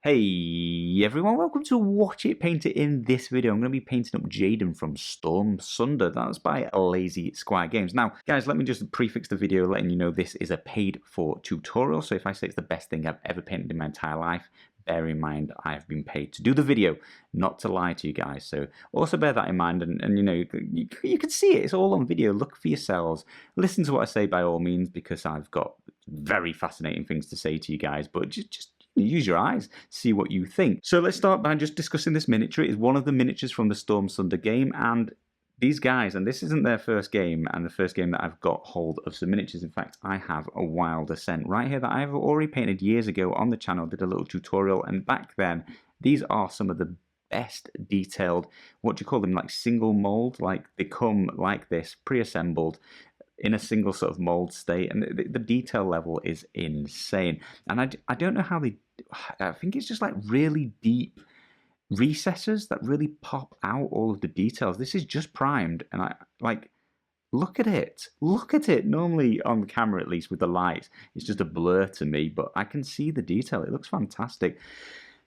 Hey everyone, welcome to Watch It Paint It. In this video, I'm going to be painting up Jaden from Stormsunder. That's by Lazy Squire Games. Now, guys, let me just prefix the video letting you know this is a paid-for tutorial. So if I say it's the best thing I've ever painted in my entire life, bear in mind I've been paid to do the video, not to lie to you guys. So also bear that in mind, and you know, you can see it. It's all on video. Look for yourselves. Listen to what I say by all means, because I've got very fascinating things to say to you guys. But just use your eyes, see what you think. So let's start by just discussing this miniature. It is one of the miniatures from the Stormsunder game, and these guys, and this isn't their first game, and the first game that I've got hold of some miniatures. In fact, I have a Wild Assent right here that I've already painted years ago on the channel, did a little tutorial, and back then, these are some of the best detailed, what do you call them, like single mold, like they come like this, pre-assembled, in a single sort of mold state, and the detail level is insane. And I don't know how they, I think it's just like really deep recesses that really pop out all of the details. This is just primed, and I like, look at it, look at it. Normally on the camera, at least with the lights, it's just a blur to me, but I can see the detail. It looks fantastic.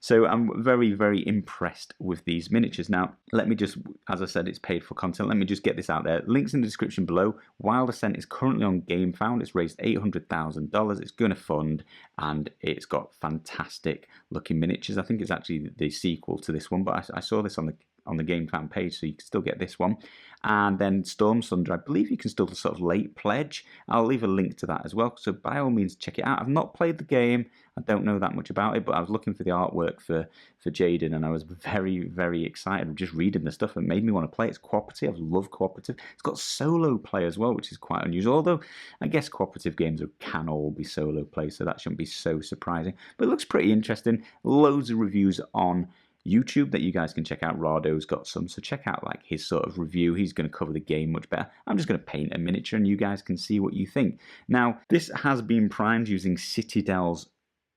So I'm very, very impressed with these miniatures. Now, let me just, as I said, it's paid for content. Let me just get this out there. Links in the description below. Wild Assent is currently on GameFound. It's raised $800,000. It's going to fund, and it's got fantastic looking miniatures. I think it's actually the sequel to this one, but I saw this on the GameFound page, so you can still get this one. And then Stormsunder, I believe you can still sort of late pledge. I'll leave a link to that as well, so by all means check it out. I've not played the game, I don't know that much about it, but I was looking for the artwork for Jaden, and I was very, very excited. Just reading the stuff, it made me want to play. It's cooperative. I love cooperative. It's got solo play as well, which is quite unusual, although I guess cooperative games can all be solo play, so that shouldn't be so surprising. But it looks pretty interesting. Loads of reviews on YouTube that you guys can check out. Rado's got some, so check out like his sort of review. He's going to cover the game much better. I'm just going to paint a miniature, and you guys can see what you think. Now, this has been primed using Citadel's,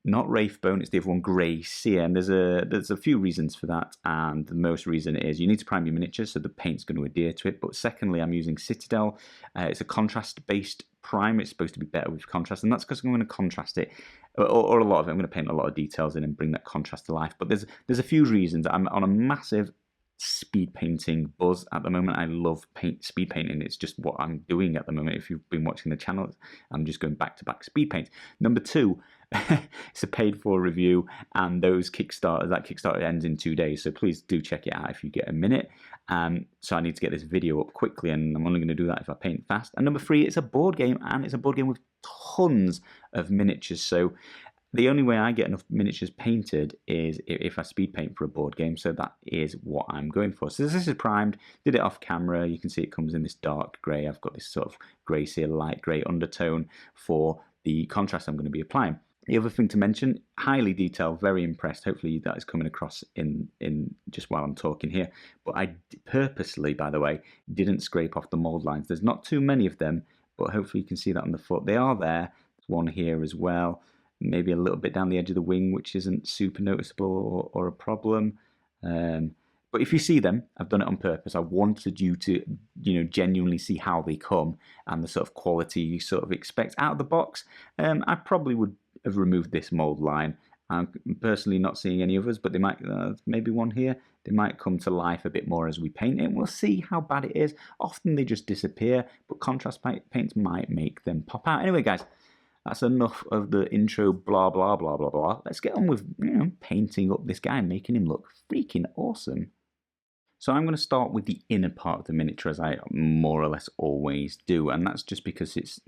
not Wraithbone, it's the other one, Grey Seer, and there's a few reasons for that, and the most reason is you need to prime your miniature so the paint's going to adhere to it. But secondly, I'm using Citadel. It's a contrast-based prime. It's supposed to be better with contrast, and that's because I'm going to contrast it, or a lot of it. I'm going to paint a lot of details in and bring that contrast to life. But there's a few reasons. I'm on a massive speed painting buzz at the moment. I love speed painting. It's just what I'm doing at the moment. If you've been watching the channel, I'm just going back to back speed paint. Number two, it's a paid for review, and that Kickstarter ends in 2 days, so please do check it out if you get a minute. So I need to get this video up quickly, and I'm only going to do that if I paint fast. And number three, it's a board game, and it's a board game with tons of miniatures. So the only way I get enough miniatures painted is if I speed paint for a board game, so that is what I'm going for. So this is primed, did it off camera. You can see it comes in this dark grey. I've got this sort of grey seal, light grey undertone for the contrast I'm going to be applying. The other thing to mention, highly detailed, very impressed. Hopefully that is coming across in just while I'm talking here. But I purposely, by the way, didn't scrape off the mold lines. There's not too many of them, but hopefully you can see that on the foot. They are there. There's one here as well. Maybe a little bit down the edge of the wing, which isn't super noticeable or a problem. But if you see them, I've done it on purpose. I wanted you to, genuinely see how they come and the sort of quality you sort of expect out of the box. I probably would have removed this mold line. I'm personally not seeing any others, but they might, maybe one here. They might come to life a bit more as we paint it. We'll see how bad it is. Often they just disappear, but contrast paints might make them pop out. Anyway, guys, that's enough of the intro, blah, blah, blah, blah, blah. Let's get on with, painting up this guy and making him look freaking awesome. So I'm going to start with the inner part of the miniature, as I more or less always do. And that's just because it's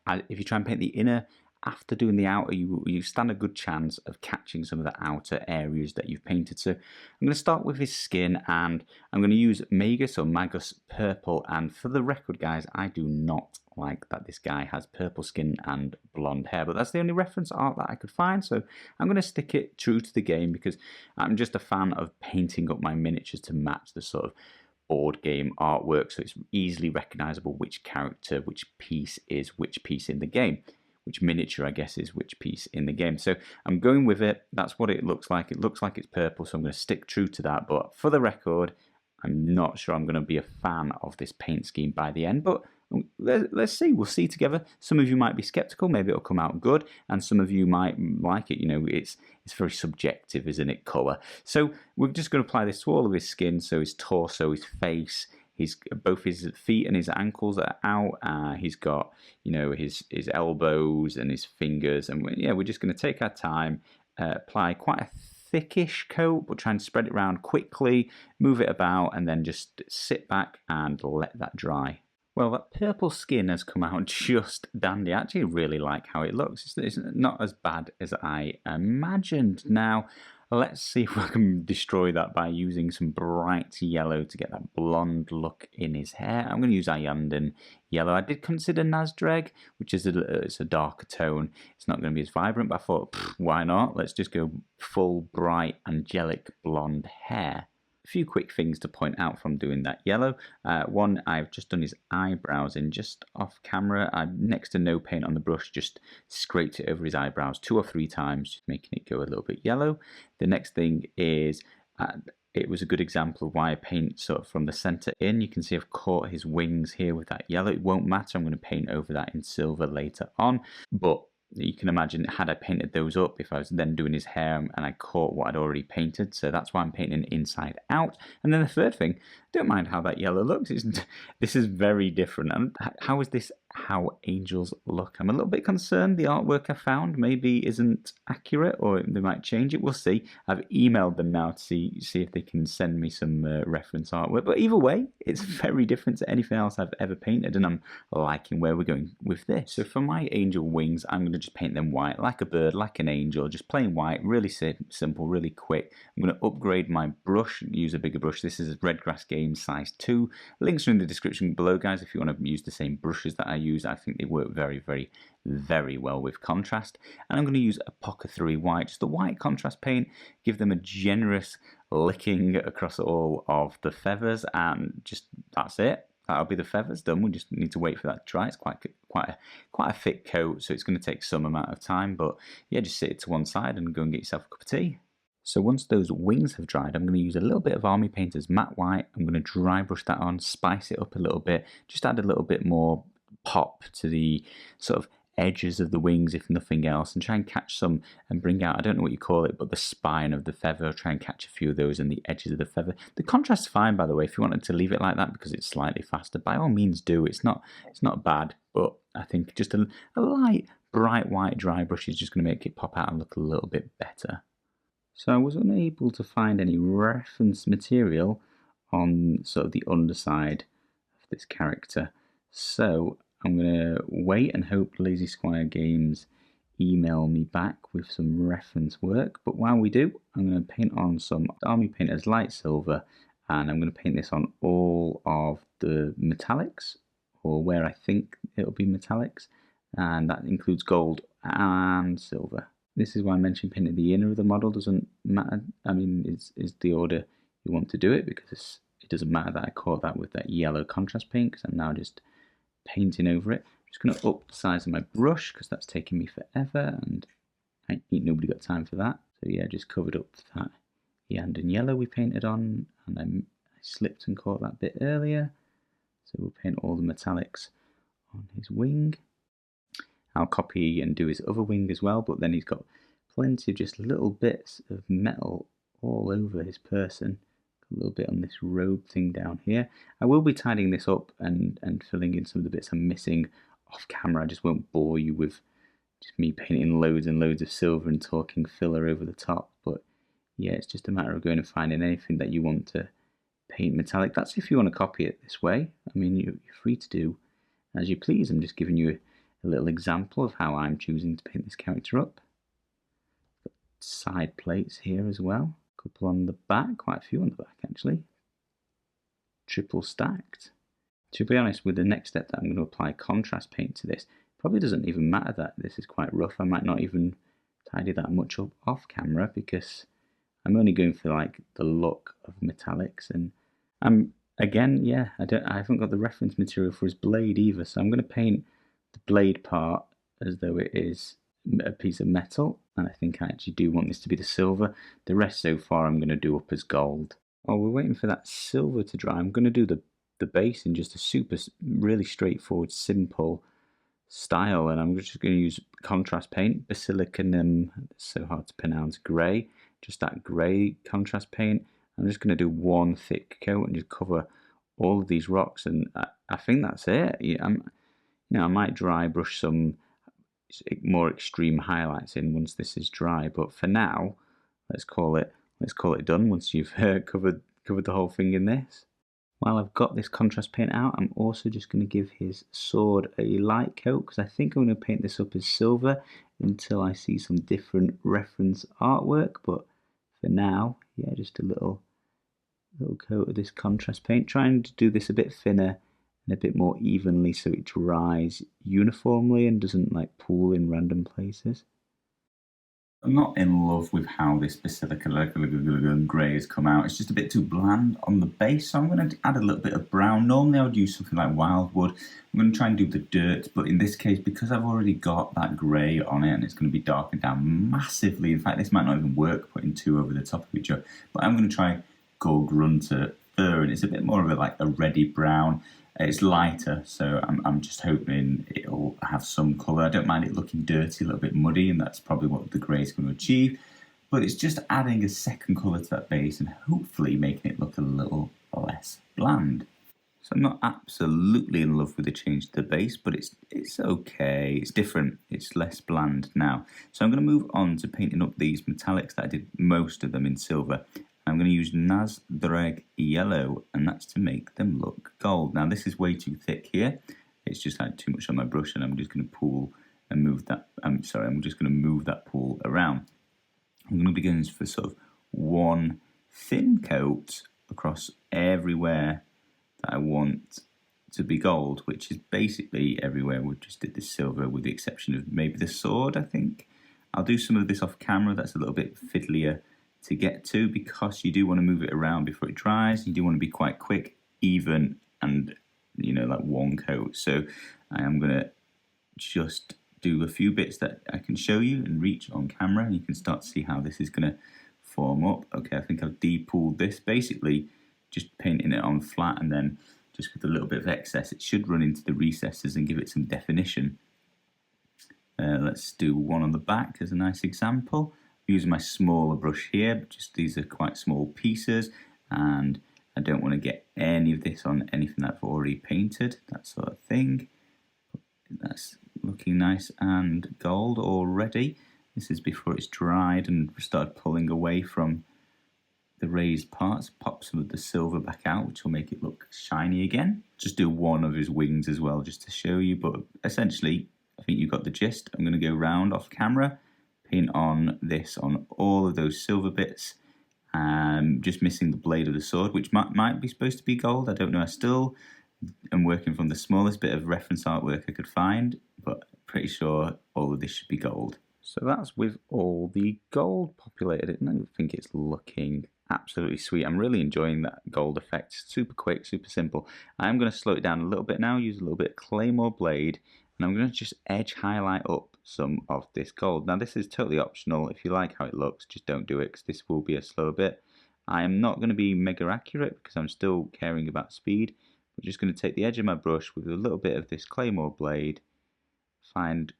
if you try and paint the inner after doing the outer, you stand a good chance of catching some of the outer areas that you've painted. So I'm going to start with his skin, and I'm going to use Magus Purple. And for the record, guys, I do not like that this guy has purple skin and blonde hair, but that's the only reference art that I could find, so I'm going to stick it true to the game because I'm just a fan of painting up my miniatures to match the sort of board game artwork, so it's easily recognizable which character, which piece is which piece in the game. Which miniature, I guess, is which piece in the game. So I'm going with it. That's what it looks like. It looks like it's purple, so I'm going to stick true to that. But for the record, I'm not sure I'm going to be a fan of this paint scheme by the end. But let's see. We'll see together. Some of you might be skeptical. Maybe it'll come out good, and some of you might like it. You know, it's very subjective, isn't it? Color. So we're just going to apply this to all of his skin. So his torso, his face. Both his feet and his ankles are out. He's got, you know, his elbows and his fingers, and we're just going to take our time, apply quite a thickish coat, but try and spread it around quickly, move it about, and then just sit back and let that dry. Well, that purple skin has come out just dandy. I actually really like how it looks. It's not as bad as I imagined. Now, let's see if we can destroy that by using some bright yellow to get that blonde look in his hair. I'm going to use Jaden yellow. I did consider Nazdreg, which is it's a darker tone. It's not going to be as vibrant, but I thought, why not? Let's just go full bright angelic blonde hair. A few quick things to point out from doing that yellow. One, I've just done his eyebrows in just off camera. Next to no paint on the brush, just scraped it over his eyebrows 2 or 3 times, just making it go a little bit yellow. The next thing is, it was a good example of why I paint sort of from the center in. You can see I've caught his wings here with that yellow. It won't matter, I'm going to paint over that in silver later on, but you can imagine, had I painted those up, if I was then doing his hair and I caught what I'd already painted, so that's why I'm painting inside out. And then the third thing, don't mind how that yellow looks. This is very different. And how is this how angels look? I'm a little bit concerned the artwork I found maybe isn't accurate, or they might change it. We'll see. I've emailed them now to see if they can send me some reference artwork. But either way, it's very different to anything else I've ever painted, and I'm liking where we're going with this. So for my angel wings, I'm going to just paint them white, like a bird, like an angel, just plain white, really simple, really quick. I'm going to upgrade my brush, use a bigger brush. This is a Redgrass Games size 2. Links are in the description below, guys, if you want to use the same brushes that I use. I think they work very, very, very well with contrast. And I'm going to use a Poca 3 white, just a white contrast paint, give them a generous licking across all of the feathers, and just that's it. That'll be the feathers done. We just need to wait for that to dry. It's quite a thick coat, so it's going to take some amount of time. But yeah, just sit it to one side and go and get yourself a cup of tea. So once those wings have dried, I'm going to use a little bit of Army Painter's matte white. I'm going to dry brush that on, spice it up a little bit, just add a little bit more pop to the sort of edges of the wings, if nothing else, and try and catch some and bring out, I don't know what you call it, but the spine of the feather. Try and catch a few of those in the edges of the feather. The contrast's fine, by the way. If you wanted to leave it like that because it's slightly faster, by all means do. It's not bad, but I think just a light bright white dry brush is just going to make it pop out and look a little bit better. So I was unable to find any reference material on sort of the underside of this character, so I'm going to wait and hope Lazy Squire Games email me back with some reference work. But while we do, I'm going to paint on some Army Painter's Light Silver, and I'm going to paint this on all of the metallics, or where I think it'll be metallics, and that includes gold and silver. This is why I mentioned painting the inner of the model doesn't matter. I mean, is the order you want to do it, because it doesn't matter that I caught that with that yellow contrast paint, because I'm now just painting over it. I'm just going to up the size of my brush because that's taking me forever, and ain't nobody got time for that. So yeah, just covered up that Jaden yellow we painted on, and I slipped and caught that bit earlier. So we'll paint all the metallics on his wing. I'll copy and do his other wing as well, but then he's got plenty of just little bits of metal all over his person. A little bit on this robe thing down here. I will be tidying this up and filling in some of the bits I'm missing off camera. I just won't bore you with just me painting loads and loads of silver and talking filler over the top. But yeah, it's just a matter of going and finding anything that you want to paint metallic. That's if you want to copy it this way. I mean, you're free to do as you please. I'm just giving you a little example of how I'm choosing to paint this character up. Got side plates here as well. A couple on the back, quite a few on the back actually. Triple stacked. To be honest, with the next step that I'm going to apply contrast paint to this, probably doesn't even matter that this is quite rough. I might not even tidy that much up off camera because I'm only going for like the look of metallics, and I'm again, yeah, I haven't got the reference material for his blade either, so I'm going to paint the blade part as though it is a piece of metal, and I think I actually do want this to be the silver. The rest so far I'm going to do up as gold. While we're waiting for that silver to dry, I'm going to do the the base in just a really straightforward, simple style. And I'm just going to use contrast paint, Basilicanum, so hard to pronounce, grey, just that grey contrast paint. I'm just going to do one thick coat and just cover all of these rocks, and I think that's it. I might dry brush some more extreme highlights in once this is dry, but for now, let's call it done. Once you've covered the whole thing in this. While I've got this contrast paint out, I'm also just going to give his sword a light coat, because I think I'm going to paint this up as silver until I see some different reference artwork. But for now, yeah, just a little coat of this contrast paint, trying to do this a bit thinner and a bit more evenly so it dries uniformly and doesn't like pool in random places. I'm not in love with how this Basilica grey has come out. It's just a bit too bland on the base, so I'm going to add a little bit of brown. Normally I would use something like Wildwood. I'm going to try and do the dirt, but in this case, because I've already got that grey on it and it's going to be darkened down massively, in fact this might not even work putting two over the top of each other, but I'm going to try Gold Grunter Fur, and it's a bit more of a reddy brown. It's lighter, so I'm just hoping it'll have some colour. I don't mind it looking dirty, a little bit muddy, and that's probably what the grey is going to achieve. But it's just adding a second colour to that base and hopefully making it look a little less bland. So I'm not absolutely in love with the change to the base, but it's okay. It's different. It's less bland now. So I'm going to move on to painting up these metallics that I did most of them in silver. I'm going to use Nazdreg Yellow, and that's to make them look gold. Now this is way too thick here. It's just had too much on my brush, and I'm just going to pull and move that. I'm just going to move that pool around. I'm going to begin for sort of one thin coat across everywhere that I want to be gold, which is basically everywhere. We just did this silver with the exception of maybe the sword, I think. I'll do some of this off camera. That's a little bit fiddlier to get to, because you do want to move it around before it dries. You do want to be quite quick, even, and like one coat. So I am going to just do a few bits that I can show you and reach on camera, and you can start to see how this is going to form up. Okay, I think I've de-pooled this, basically just painting it on flat, and then just with a little bit of excess it should run into the recesses and give it some definition. Let's do one on the back as a nice example. Using my smaller brush here, but just these are quite small pieces, and I don't want to get any of this on anything that I've already painted, that sort of thing. That's looking nice and gold already. This is before it's dried and started pulling away from the raised parts. Pop some of the silver back out, which will make it look shiny again. Just do one of his wings as well, just to show you, but essentially I think you've got the gist. I'm going to go round off camera, paint on this on all of those silver bits, just missing the blade of the sword, which might be supposed to be gold. I don't know. I still am working from the smallest bit of reference artwork I could find, but pretty sure all of this should be gold. So that's with all the gold populated. I think it's looking absolutely sweet. I'm really enjoying that gold effect. Super quick, super simple. I'm going to slow it down a little bit now, use a little bit of Claymore Blade, and I'm going to just edge highlight up some of this gold. Now this is totally optional. If you like how it looks, just don't do it, because this will be a slow bit. I am not going to be mega accurate because I'm still caring about speed. I'm just going to take the edge of my brush with a little bit of this Claymore Blade, find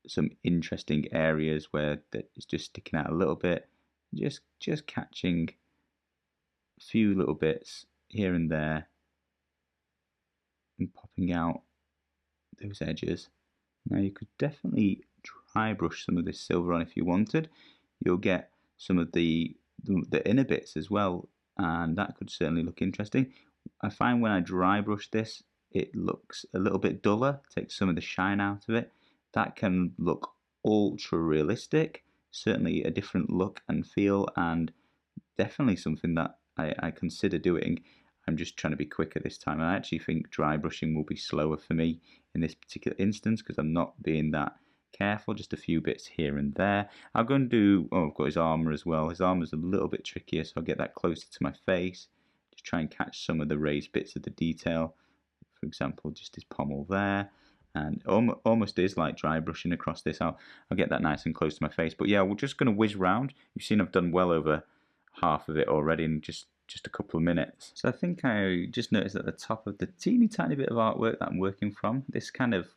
some interesting areas where it's just sticking out a little bit, just catching a few little bits here and there and popping out those edges. Now you could definitely dry brush some of this silver on if you wanted. You'll get some of the inner bits as well, and that could certainly look interesting. I find when I dry brush this, it looks a little bit duller, takes some of the shine out of it. That can look ultra realistic, certainly a different look and feel, and definitely something that I consider doing. I'm just trying to be quicker this time. I actually think dry brushing will be slower for me in this particular instance because I'm not being that careful, just a few bits here and there. I'll go and do, I've got his armour as well. His armour's a little bit trickier, so I'll get that closer to my face. Just try and catch some of the raised bits of the detail. For example, just his pommel there. And almost is like dry brushing across this. I'll get that nice and close to my face. But yeah, we're just going to whiz round. You've seen I've done well over half of it already, and just just a couple of minutes. So I think I just noticed at the top of the teeny tiny bit of artwork that I'm working from, this kind of,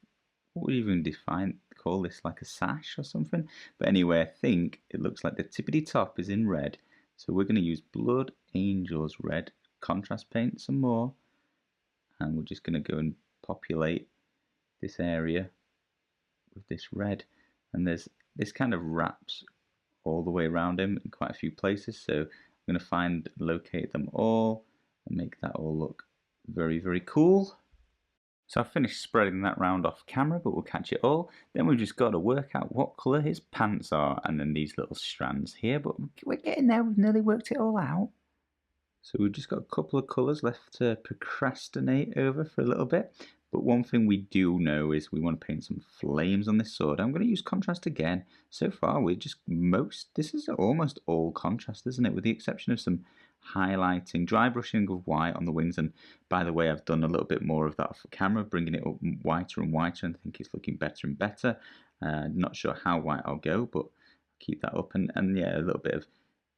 what would you even call this like a sash or something? But anyway, I think it looks like the tippity top is in red. So we're going to use Blood Angels red, contrast paint some more, and we're just going to go and populate this area with this red. And this kind of wraps all the way around him in quite a few places, so I'm going to locate them all and make that all look very, very cool. So I've finished spreading that round off camera, but we'll catch it all. Then we've just got to work out what colour his pants are, and then these little strands here, but we're getting there, we've nearly worked it all out. So we've just got a couple of colours left to procrastinate over for a little bit. But one thing we do know is we want to paint some flames on this sword. I'm going to use contrast again. So far this is almost all contrast, isn't it? With the exception of some highlighting, dry brushing of white on the wings. And by the way, I've done a little bit more of that off camera, bringing it up whiter and whiter, and I think it's looking better and better. Not sure how white I'll go, but I'll keep that up. And yeah, a little bit of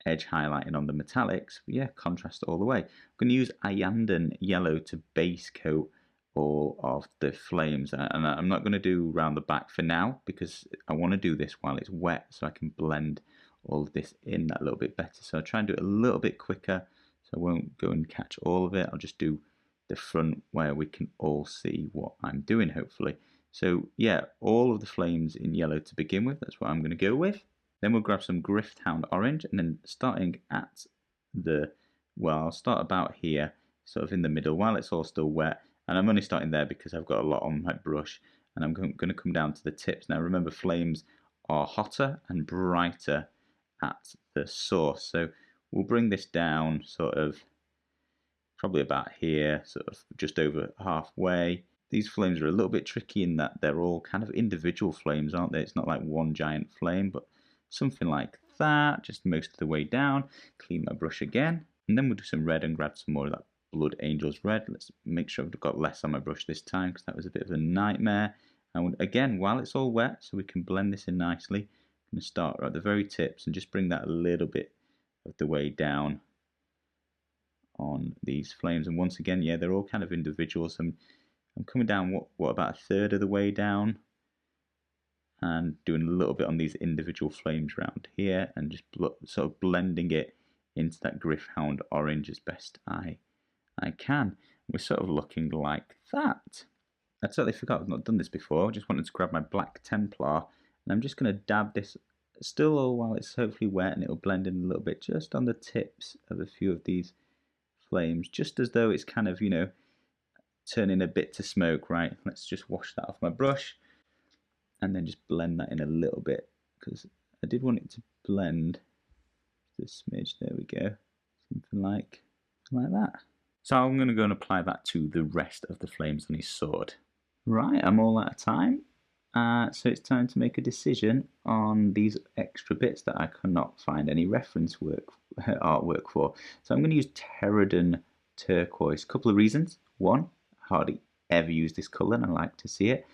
edge highlighting on the metallics. But yeah, contrast all the way. I'm going to use Ayanden yellow to base coat all of the flames, and I'm not going to do round the back for now because I want to do this while it's wet so I can blend all of this in a little bit better. So I'll try and do it a little bit quicker so I won't go and catch all of it. I'll just do the front where we can all see what I'm doing, hopefully. So yeah, all of the flames in yellow to begin with, that's what I'm going to go with. Then we'll grab some Grifthound orange, and then starting at I'll start about here, sort of in the middle while it's all still wet. And I'm only starting there because I've got a lot on my brush, and I'm going to come down to the tips. Now remember, flames are hotter and brighter at the source, so we'll bring this down sort of probably about here, sort of just over halfway. These flames are a little bit tricky in that they're all kind of individual flames, aren't they? It's not like one giant flame, but something like that, just most of the way down. Clean my brush again, and then we'll do some red and grab some more of that Blood Angels red. Let's make sure I've got less on my brush this time because that was a bit of a nightmare. And again, while it's all wet, so we can blend this in nicely, I'm going to start at the very tips and just bring that a little bit of the way down on these flames. And once again, yeah, they're all kind of individual. So I'm coming down what about a third of the way down, and doing a little bit on these individual flames around here, and just sort of blending it into that Grifthound orange as best I can. We're sort of looking like that. I totally forgot I've not done this before. I just wanted to grab my black Templar, and I'm just going to dab this still all while it's hopefully wet, and it'll blend in a little bit just on the tips of a few of these flames, just as though it's kind of, you know, turning a bit to smoke, right? Let's just wash that off my brush and then just blend that in a little bit because I did want it to blend this smidge. There we go. Something like that. So I'm going to go and apply that to the rest of the flames on his sword. Right, I'm all out of time. So it's time to make a decision on these extra bits that I cannot find any reference artwork for. So I'm going to use Pterodon turquoise. A couple of reasons. One, I hardly ever use this colour and I like to see it.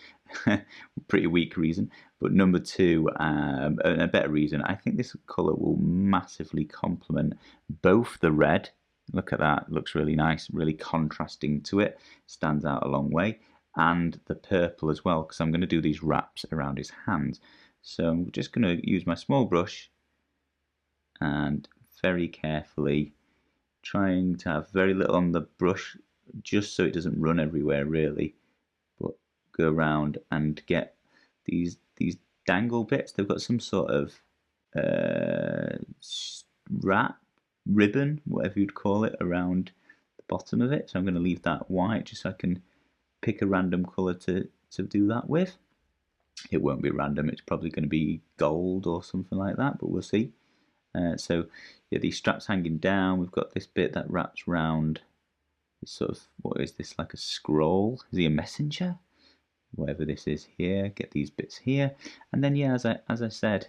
Pretty weak reason. But number two, a better reason, I think this colour will massively complement both the red. Look at that, looks really nice, really contrasting to it, stands out a long way, and the purple as well, because I'm going to do these wraps around his hands. So I'm just going to use my small brush and very carefully, trying to have very little on the brush, just so it doesn't run everywhere really, but go around and get these dangle bits. They've got some sort of ribbon, whatever you'd call it, around the bottom of it. So I'm going to leave that white just so I can pick a random colour to do that with. It won't be random, it's probably going to be gold or something like that, but we'll see. So yeah, these straps hanging down, we've got this bit that wraps round this sort of, what is this, like a scroll? Is he a messenger? Whatever this is here, get these bits here. And then yeah, as I said,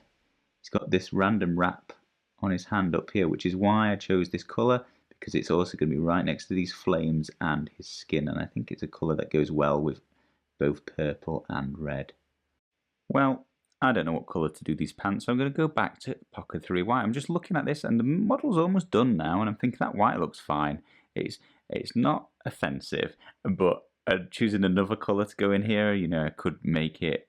he's got this random wrap on his hand up here, which is why I chose this colour, because it's also going to be right next to these flames and his skin, and I think it's a colour that goes well with both purple and red. Well, I don't know what colour to do these pants, so I'm going to go back to Pocket 3 White. I'm just looking at this, and the model's almost done now, and I'm thinking that white looks fine. It's not offensive, but choosing another colour to go in here, you know, could make it.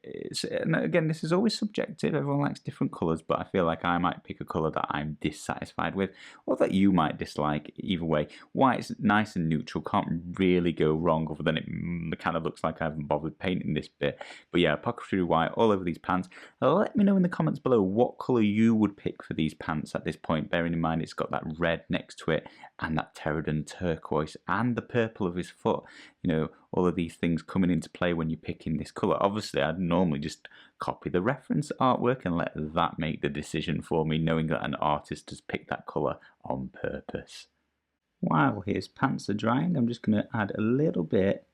And again, this is always subjective. Everyone likes different colours, but I feel like I might pick a colour that I'm dissatisfied with, or that you might dislike. Either way, white's nice and neutral. Can't really go wrong, other than it kind of looks like I haven't bothered painting this bit. But yeah, Pocket 3 White all over these pants. Let me know in the comments below what colour you would pick for these pants at this point, bearing in mind it's got that red next to it, and that Pterodon turquoise, and the purple of his foot. You know, all of these things coming into play when you're picking this colour. Obviously, I'd normally just copy the reference artwork and let that make the decision for me, knowing that an artist has picked that colour on purpose. While his pants are drying, I'm just going to add a little bit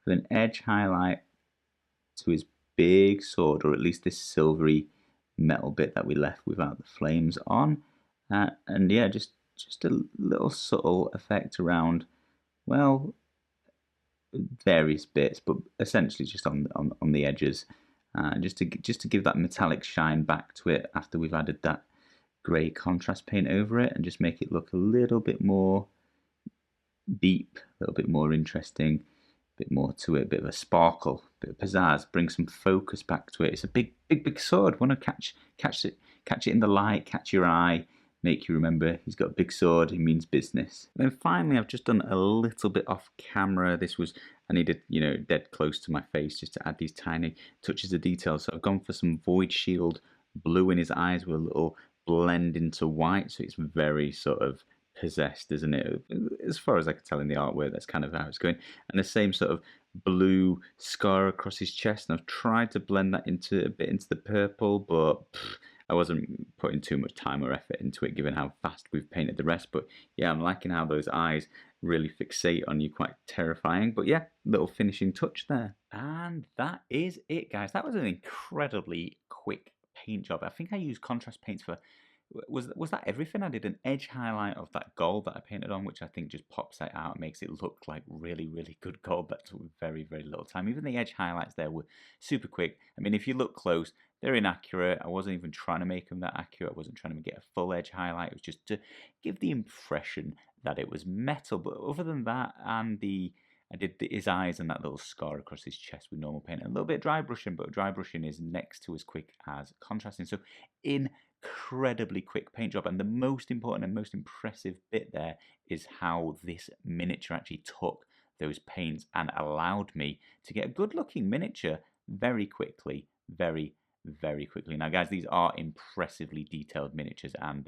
of an edge highlight to his big sword, or at least this silvery metal bit that we left without the flames on. And yeah, just a little subtle effect around, well, various bits, but essentially just on the edges, just to give that metallic shine back to it after we've added that grey contrast paint over it, and just make it look a little bit more deep, a little bit more interesting, a bit more to it, a bit of a sparkle, a bit of pizzazz, bring some focus back to it. It's a big sword. Want to catch it in the light, catch your eye, make you remember he's got a big sword, he means business. And then finally, I've just done a little bit off camera. I needed, you know, dead close to my face just to add these tiny touches of detail. So I've gone for some Void Shield blue in his eyes with a little blend into white. So it's very sort of possessed, isn't it? As far as I can tell in the artwork, that's kind of how it's going. And the same sort of blue scar across his chest. And I've tried to blend that a bit into the purple, but I wasn't putting too much time or effort into it, given how fast we've painted the rest. But yeah, I'm liking how those eyes really fixate on you, quite terrifying. But yeah, little finishing touch there. And that is it, guys. That was an incredibly quick paint job. I think I used contrast paints for, was that everything? I did an edge highlight of that gold that I painted on, which I think just pops that out and makes it look like really, really good gold. That took very, very little time. Even the edge highlights there were super quick. I mean, if you look close, they're inaccurate. I wasn't even trying to make them that accurate. I wasn't trying to get a full edge highlight. It was just to give the impression that it was metal. But other than that, and I did his eyes and that little scar across his chest with normal paint. A little bit of dry brushing, but dry brushing is next to as quick as contrasting. So incredibly quick paint job. And the most important and most impressive bit there is how this miniature actually took those paints and allowed me to get a good looking miniature very quickly, very quickly. Now guys, these are impressively detailed miniatures, and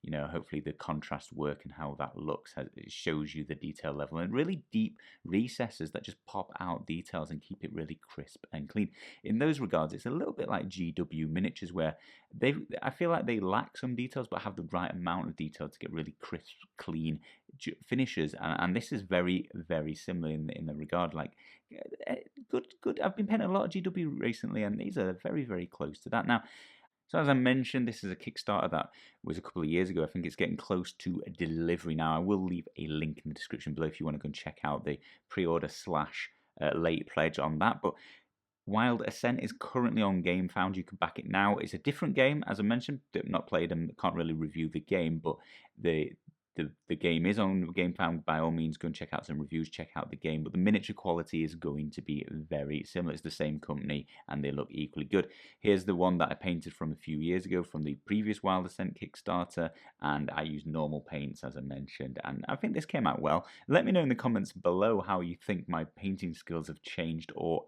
you know, hopefully the contrast work and how that looks, it shows you the detail level, and really deep recesses that just pop out details and keep it really crisp and clean. In those regards, it's a little bit like GW miniatures, where I feel like they lack some details but have the right amount of detail to get really crisp, clean finishes, and this is very, very similar in the regard. Like good. I've been painting a lot of GW recently, and these are very, very close to that. Now, so as I mentioned, this is a Kickstarter that was a couple of years ago. I think it's getting close to a delivery now. I will leave a link in the description below if you want to go and check out the pre-order / late pledge on that. But Wild Assent is currently on GameFound. You can back it now. It's a different game, as I mentioned. Not played and can't really review the game, but the game is on GameFound. By all means, go and check out some reviews, check out the game. But the miniature quality is going to be very similar. It's the same company, and they look equally good. Here's the one that I painted from a few years ago from the previous Wild Assent Kickstarter, and I used normal paints, as I mentioned, and I think this came out well. Let me know in the comments below how you think my painting skills have changed or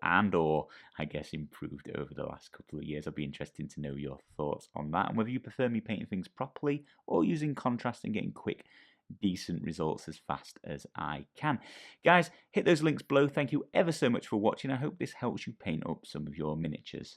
I guess improved over the last couple of years. I'd be interested to know your thoughts on that, and whether you prefer me painting things properly or using contrast and getting quick, decent results as fast as I can. Guys, hit those links below. Thank you ever so much for watching. I hope this helps you paint up some of your miniatures.